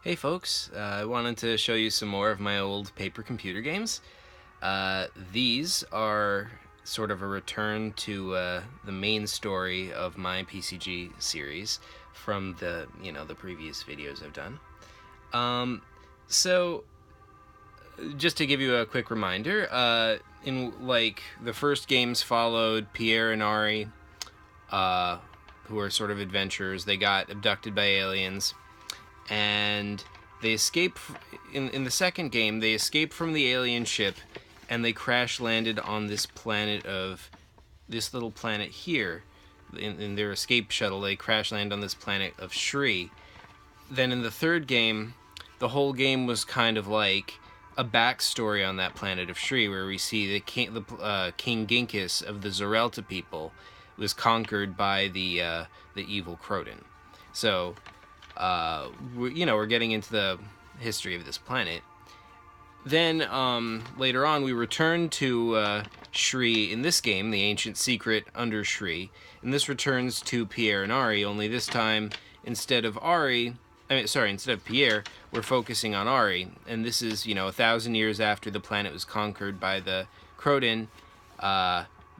Hey folks, I wanted to show you some more of my old paper computer games. These are sort of a return to the main story of my PCG series from the previous videos I've done. So just to give you a quick reminder, the first games followed Pierre and Ari, who are sort of adventurers. They got abducted by aliens, and they escape. In the second game, they escape from the alien ship, and they crash landed on this little planet here. In their escape shuttle, they crash land on this planet of Shri. Then in the third game, the whole game was kind of like a backstory on that planet of Shri, where we see the King Ginkis of the Zarelta people was conquered by the evil Croton. So, we're getting into the history of this planet. Then later on, we return to Shri in this game, the Ancient Secret Under Shri, and this returns to Pierre and Ari. Only this time, instead of Pierre, we're focusing on Ari, and this is 1,000 years after the planet was conquered by the Croton.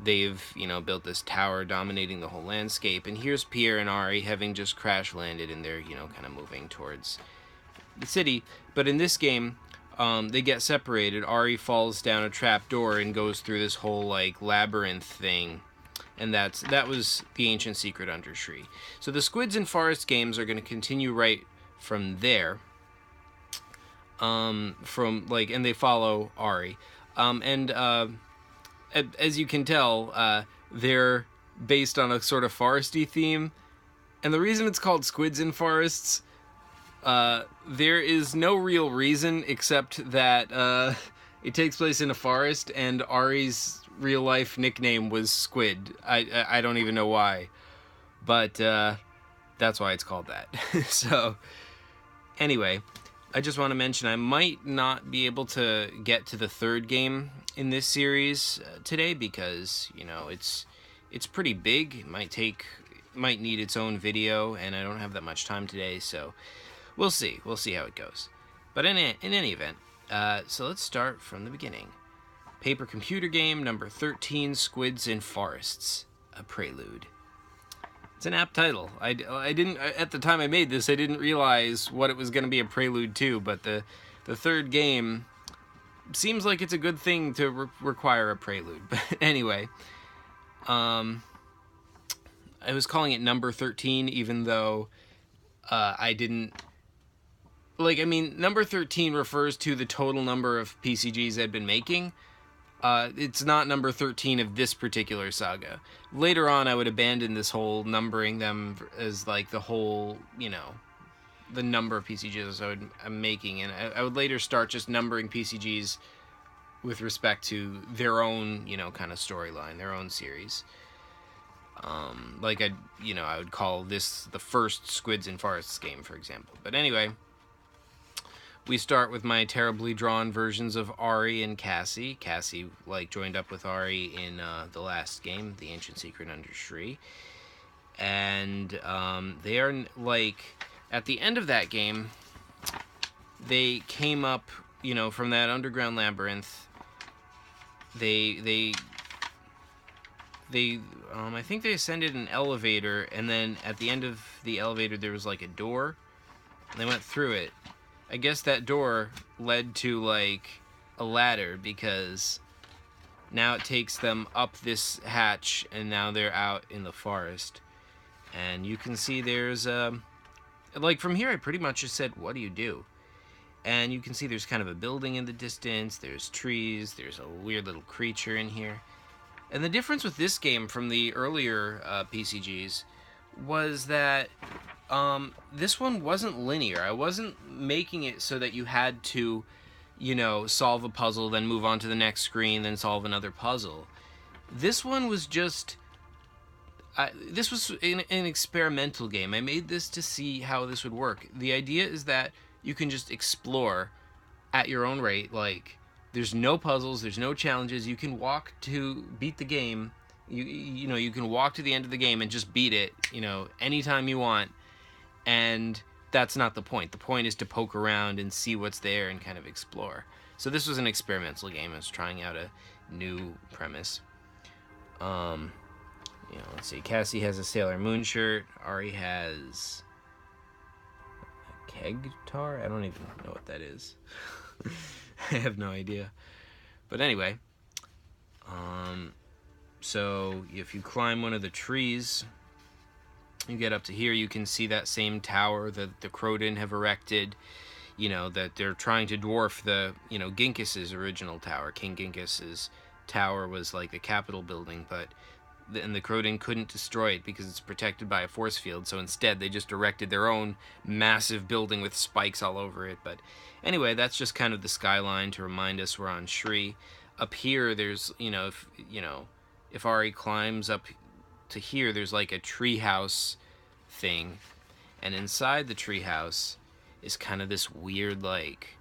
They've built this tower dominating the whole landscape, and here's Pierre and Ari having just crash landed, and they're kind of moving towards the city. But in this game, they get separated. Ari falls down a trap door and goes through this whole labyrinth thing, and that was the Ancient Secret Under Shri. So the Squids and Forest games are going to continue right from there. And they follow Ari, as you can tell, they're based on a sort of foresty theme. And the reason it's called Squids in Forests, there is no real reason except that it takes place in a forest, and Ari's real life nickname was Squid. I don't even know why, but that's why it's called that. So anyway, I just want to mention I might not be able to get to the third game in this series today because it's pretty big. It might need its own video, and I don't have that much time today, so we'll see how it goes. But in any event, so let's start from the beginning. Paper computer game number 13, Squids in Forests, a prelude. It's an apt title. I didn't, at the time I made this, I didn't realize what it was going to be a prelude to, but the third game seems like it's a good thing to require a prelude. But anyway, I was calling it number 13, even though I didn't... number 13 refers to the total number of PCGs I'd been making. It's not number 13 of this particular saga. Later on, I would abandon this whole numbering them as the whole, the number of PCGs I'm making, and I would later start just numbering PCGs with respect to their own, kind of storyline, their own series. I would call this the first Squids and Forests game, for example. But anyway, we start with my terribly drawn versions of Ari and Cassie. Cassie, joined up with Ari in the last game, The Ancient Secret Under Shri. And they are, at the end of that game, they came up, from that underground labyrinth. I think they ascended an elevator, and then at the end of the elevator there was a door, and they went through it. I guess that door led to a ladder, because now it takes them up this hatch, and now they're out in the forest. And you can see there's from here I pretty much just said, what do you do? And you can see there's kind of a building in the distance, there's trees, there's a weird little creature in here. And the difference with this game from the earlier PCGs was that this one wasn't linear. I wasn't making it so that you had to, solve a puzzle, then move on to the next screen, then solve another puzzle. This one was just... this was an experimental game. I made this to see how this would work. The idea is that you can just explore at your own rate. There's no puzzles, there's no challenges. You can walk to beat the game. You can walk to the end of the game and just beat it, anytime you want. And that's not the point. The point is to poke around and see what's there and kind of explore. So this was an experimental game. I was trying out a new premise. Let's see. Cassie has a Sailor Moon shirt. Ari has a keg tar? I don't even know what that is. I have no idea. But anyway, so if you climb one of the trees, you get up to here, you can see that same tower that the Croden have erected, that they're trying to dwarf the, Ginkis's original tower. King Ginkis's tower was like the Capitol building, and the Croden couldn't destroy it because it's protected by a force field, so instead they just erected their own massive building with spikes all over it. But anyway, that's just kind of the skyline to remind us we're on Shri. Up here, there's, if Ari climbs up to here, there's like a treehouse thing, and inside the treehouse is kind of this weird, like,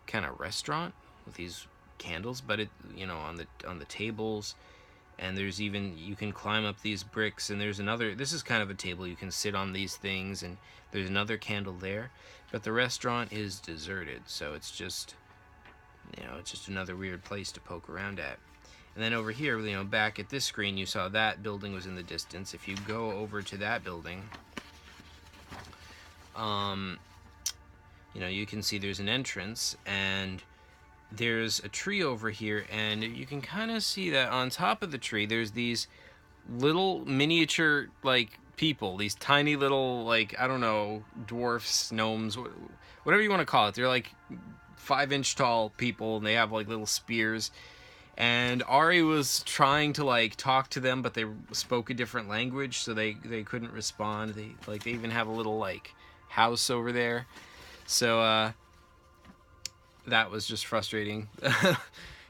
kind of restaurant with these candles, but it, on the tables. And there's even, you can climb up these bricks, and there's another, this is kind of a table, you can sit on these things, and there's another candle there. But the restaurant is deserted, so it's just, it's just another weird place to poke around at. And then over here, back at this screen, you saw that building was in the distance. If you go over to that building, you can see there's an entrance, and there's a tree over here, and you can kind of see that on top of the tree there's these little miniature, like, people, these tiny little, like, I don't know, dwarfs, gnomes, whatever you want to call it. They're like 5-inch tall people, and they have like little spears. And Ari was trying to, like, talk to them, but they spoke a different language, so they couldn't respond. They even have a little, like, house over there. So that was just frustrating.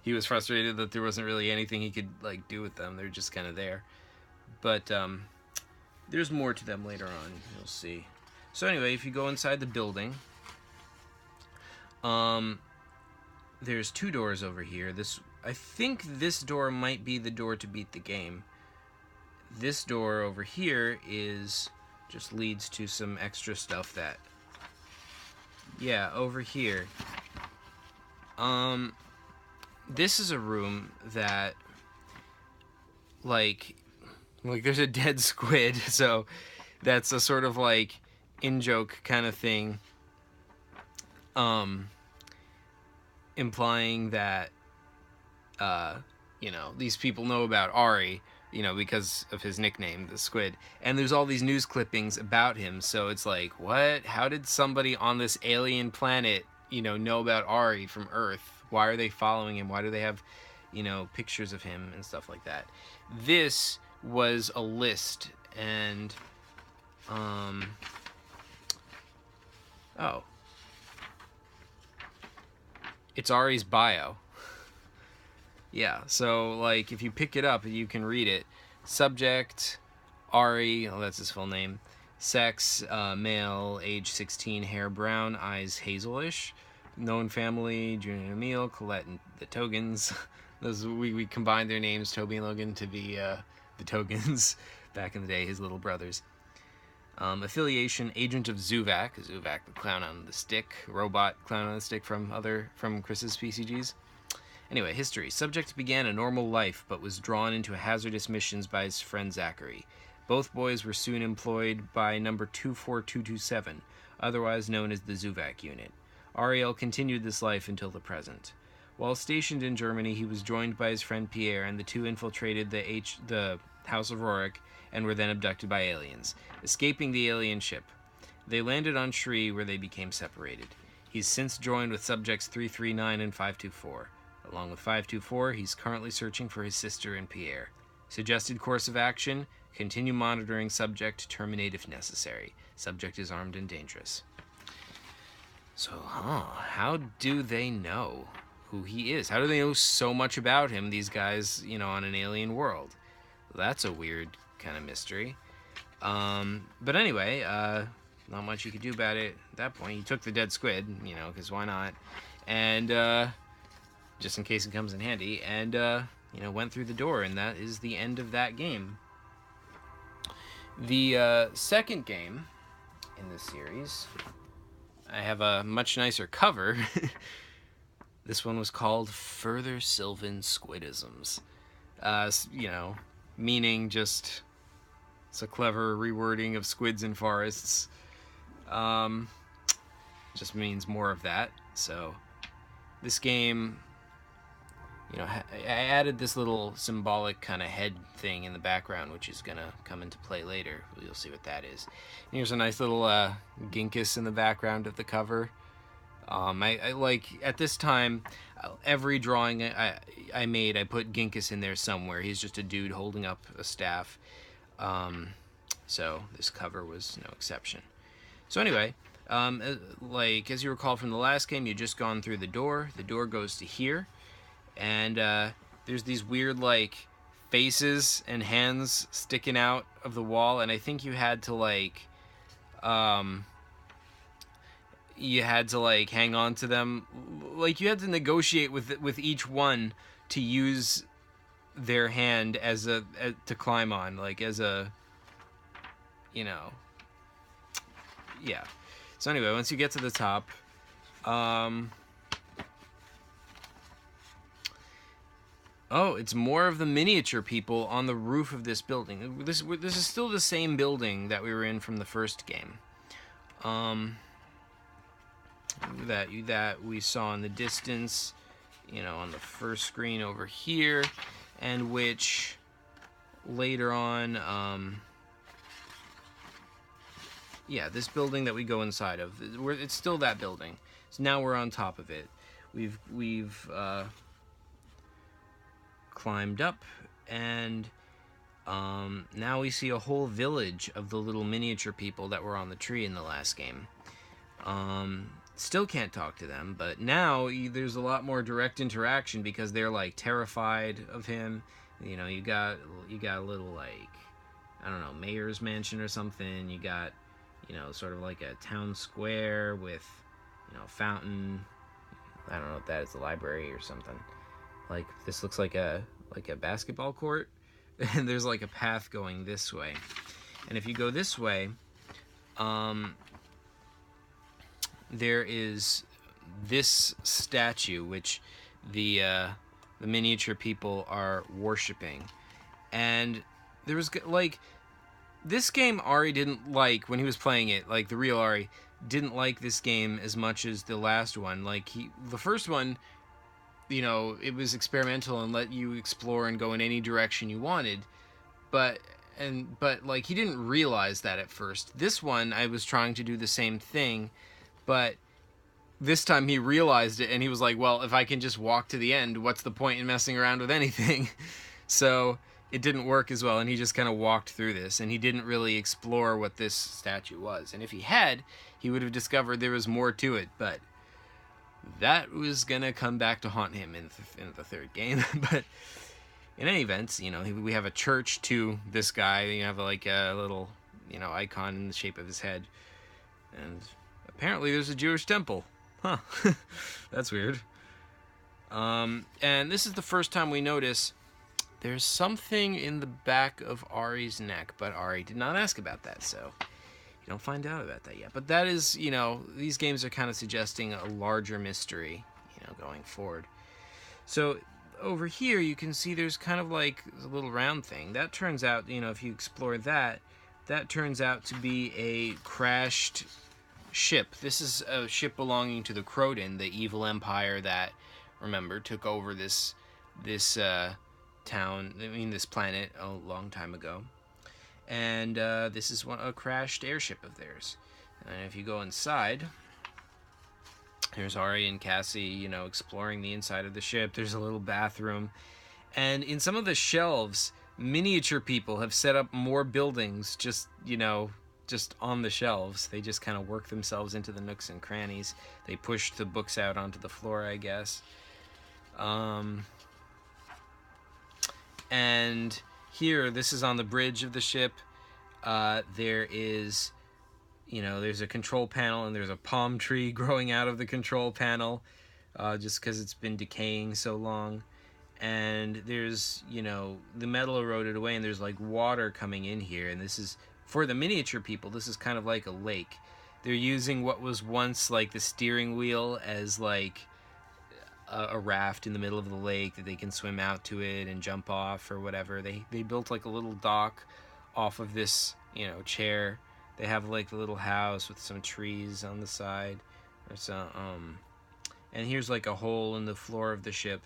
He was frustrated that there wasn't really anything he could, like, do with them. They're just kind of there. But there's more to them later on. You'll see. So anyway, if you go inside the building, there's 2 doors over here. I think this door might be the door to beat the game. This door over here just leads to some extra stuff that, over here. This is a room that, like there's a dead squid, so that's a sort of, like, in-joke kind of thing, implying that, these people know about Ari, because of his nickname, the Squid. And there's all these news clippings about him, so it's like, what? How did somebody on this alien planet, know about Ari from Earth? Why are they following him? Why do they have, pictures of him and stuff like that? This was a list, and, it's Ari's bio. Yeah, so, like, if you pick it up, you can read it. Subject, Ari, that's his full name. Sex, male, age 16, hair brown, eyes hazelish. Known family, Junior and Emil, Colette and the Togans. We combined their names, Toby and Logan, to be the Togans back in the day, his little brothers. Affiliation, agent of Zuvak, the clown on the stick, robot clown on the stick from Chris's PCGs. Anyway, history. Subject began a normal life, but was drawn into hazardous missions by his friend Zachary. Both boys were soon employed by number 24227, otherwise known as the Zuvak unit. Ariel continued this life until the present. While stationed in Germany, he was joined by his friend Pierre, and the two infiltrated the House of Rorik and were then abducted by aliens, escaping the alien ship. They landed on Shri, where they became separated. He's since joined with Subjects 339 and 524. Along with 524, he's currently searching for his sister and Pierre. Suggested course of action: continue monitoring Subject, terminate if necessary. Subject is armed and dangerous. So, how do they know who he is? How do they know so much about him, these guys, on an alien world? Well, that's a weird kind of mystery. But anyway, not much you could do about it at that point. He took the dead squid, because why not? And, just in case it comes in handy, and, went through the door, and that is the end of that game. The second game in this series. I have a much nicer cover. This one was called Further Sylvan Squidisms. You know, meaning just it's a clever rewording of squids in forests. Just means more of that. So this game, you know, I added this little symbolic kind of head thing in the background, which is gonna come into play later. You'll see what that is. And here's a nice little ginkgus in the background of the cover. I like, at this time, every drawing I made, I put ginkgus in there somewhere. He's just a dude holding up a staff. So this cover was no exception. So anyway, like, as you recall from the last game, you just gone through the door. The door goes to here. And there's these weird, like, faces and hands sticking out of the wall. And I think you had to, like... hang on to them. Like, you had to negotiate with each one to use their hand as to climb on, like, as a, you know, yeah. So anyway, once you get to the top, oh, it's more of the miniature people on the roof of this building. This is still the same building that we were in from the first game. That we saw in the distance, you know, on the first screen over here, and which later on, yeah, this building that we go inside of, it's still that building. So now we're on top of it. We've climbed up, and now we see a whole village of the little miniature people that were on the tree in the last game. Still can't talk to them, but now there's a lot more direct interaction because they're, like, terrified of him. You know, you got a little, like, I don't know, mayor's mansion or something. You got, you know, sort of like a town square with, you know, fountain. I don't know what that is, a library or something. Like, this looks like a basketball court, and there's, like, a path going this way. And if you go this way, there is this statue which the miniature people are worshiping. And there was, like, this game Ari didn't like when he was playing it. Like, the real Ari didn't like this game as much as the last one. Like, the first one, you know, it was experimental and let you explore and go in any direction you wanted. But like, he didn't realize that at first. This one, I was trying to do the same thing, but this time he realized it, and he was like, well, if I can just walk to the end, what's the point in messing around with anything? So it didn't work as well, and he just kind of walked through this, and he didn't really explore what this statue was. And if he had, he would have discovered there was more to it, but that was going to come back to haunt him in the third game. But in any event, you know, we have a church to this guy. You have, like, a little, you know, icon in the shape of his head, and apparently there's a Jewish temple. Huh. That's weird. And this is the first time we notice there's something in the back of Ari's neck, but Ari did not ask about that, so you don't find out about that yet. But that is, you know, these games are kind of suggesting a larger mystery, you know, going forward. So over here you can see there's kind of like a little round thing. That turns out, you know, if you explore that turns out to be a crashed ship. This is a ship belonging to the Croden, the evil empire that, remember, took over this town, this planet a long time ago. And this is a crashed airship of theirs. And if you go inside, here's Ari and Cassie, you know, exploring the inside of the ship. There's a little bathroom. And in some of the shelves, miniature people have set up more buildings just, you know, just on the shelves. They just kind of work themselves into the nooks and crannies. They pushed the books out onto the floor, I guess. And here, this is on the bridge of the ship. There is, you know, there's a control panel, and there's a palm tree growing out of the control panel, just because it's been decaying so long. And there's, you know, the metal eroded away, and there's, like, water coming in here, and this is for the miniature people, this is kind of like a lake. They're using what was once like the steering wheel as like a raft in the middle of the lake that they can swim out to it and jump off or whatever. They built like a little dock off of this, you know, chair. They have like the little house with some trees on the side. There's and here's like a hole in the floor of the ship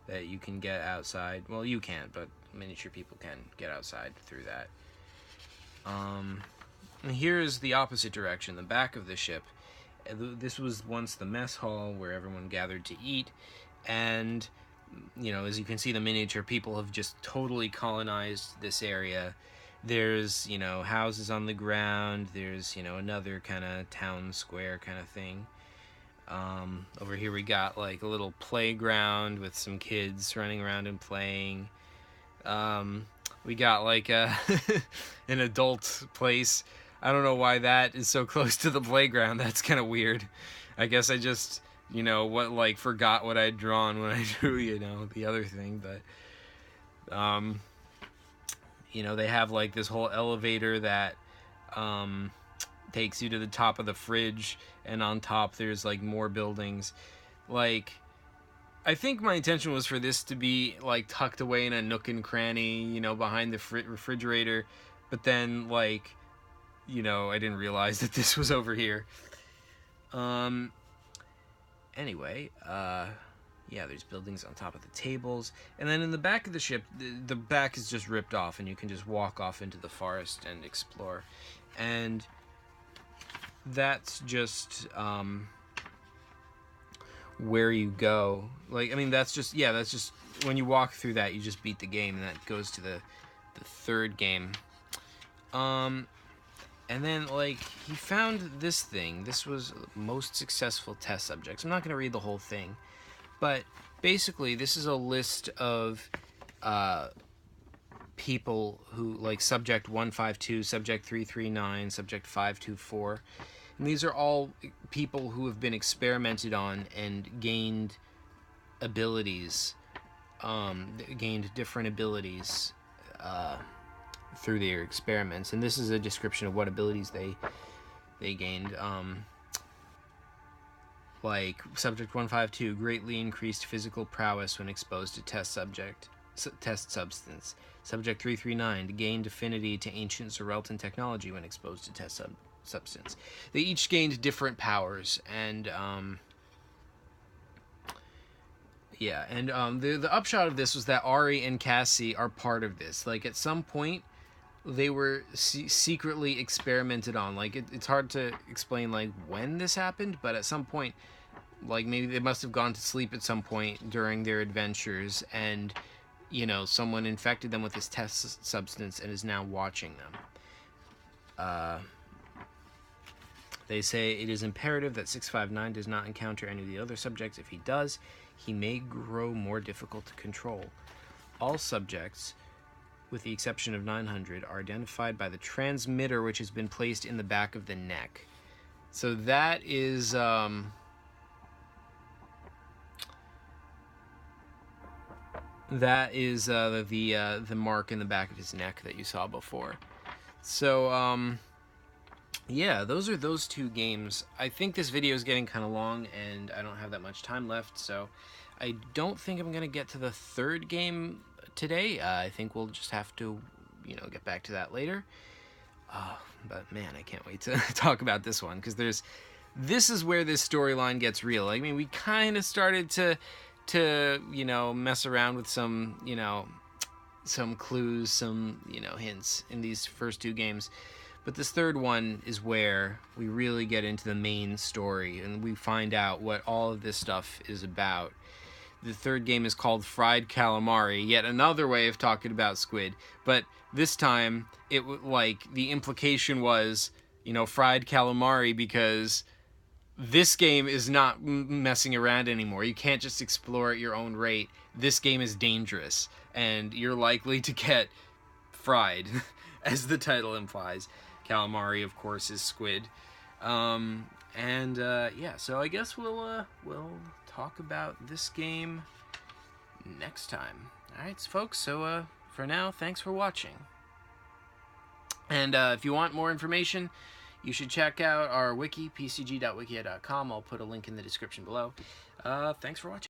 that you can get outside. Well, you can't, but miniature people can get outside through that. And here's the opposite direction, the back of the ship. This was once the mess hall where everyone gathered to eat, and you know, as you can see, the miniature people have just totally colonized this area. There's, you know, houses on the ground. There's, you know, another kind of town square kind of thing. Over here we got like a little playground with some kids running around and playing. We got like a an adult place. I don't know why that is so close to the playground. That's kind of weird. I guess I just, you know, forgot what I'd drawn when I drew, you know, the other thing. But, you know, they have like this whole elevator that takes you to the top of the fridge, and on top there's like more buildings. Like, I think my intention was for this to be like tucked away in a nook and cranny, you know, behind the refrigerator. But then, like, you know, I didn't realize that this was over here. Anyway, yeah, there's buildings on top of the tables. And then in the back of the ship, the back is just ripped off, and you can just walk off into the forest and explore. And that's just where you go. Like, I mean, that's just when you walk through that, you just beat the game, and that goes to the third game. And then, like, he found this thing. This was most successful test subjects. I'm not going to read the whole thing, but basically, this is a list of people who, like, subject 152, subject 339, subject 524. And these are all people who have been experimented on and gained abilities, gained different abilities, through their experiments. And this is a description of what abilities they gained. Like subject 152, greatly increased physical prowess when exposed to test substance. Subject 339, gained affinity to ancient Zereltan technology when exposed to test substance. They each gained different powers, and yeah, and the upshot of this was that Ari and Cassie are part of this. Like, at some point, they were secretly experimented on. Like, it's hard to explain, like, when this happened, but at some point, like, maybe they must have gone to sleep at some point during their adventures, and, you know, someone infected them with this test substance and is now watching them. They say it is imperative that 659 does not encounter any of the other subjects. If he does, he may grow more difficult to control. All subjects, with the exception of 900, are identified by the transmitter which has been placed in the back of the neck. So that is the mark in the back of his neck that you saw before. So yeah, those are those two games. I think this video is getting kind of long, and I don't have that much time left, so I don't think I'm going to get to the third game today. I think we'll just have to, you know, get back to that later. But man, I can't wait to talk about this one, because this is where this storyline gets real. I mean, we kind of started to, you know, mess around with some, you know, some clues, some, you know, hints in these first two games. But this third one is where we really get into the main story, and we find out what all of this stuff is about. The third game is called Fried Calamari, yet another way of talking about squid. But this time, the implication was, you know, fried calamari, because this game is not messing around anymore. You can't just explore at your own rate. This game is dangerous, and you're likely to get fried, as the title implies. Calamari, of course, is squid. Yeah, so I guess we'll talk about this game next time. Alright, folks, so for now, thanks for watching. And if you want more information, you should check out our wiki, pcg.wikia.com. I'll put a link in the description below. Thanks for watching.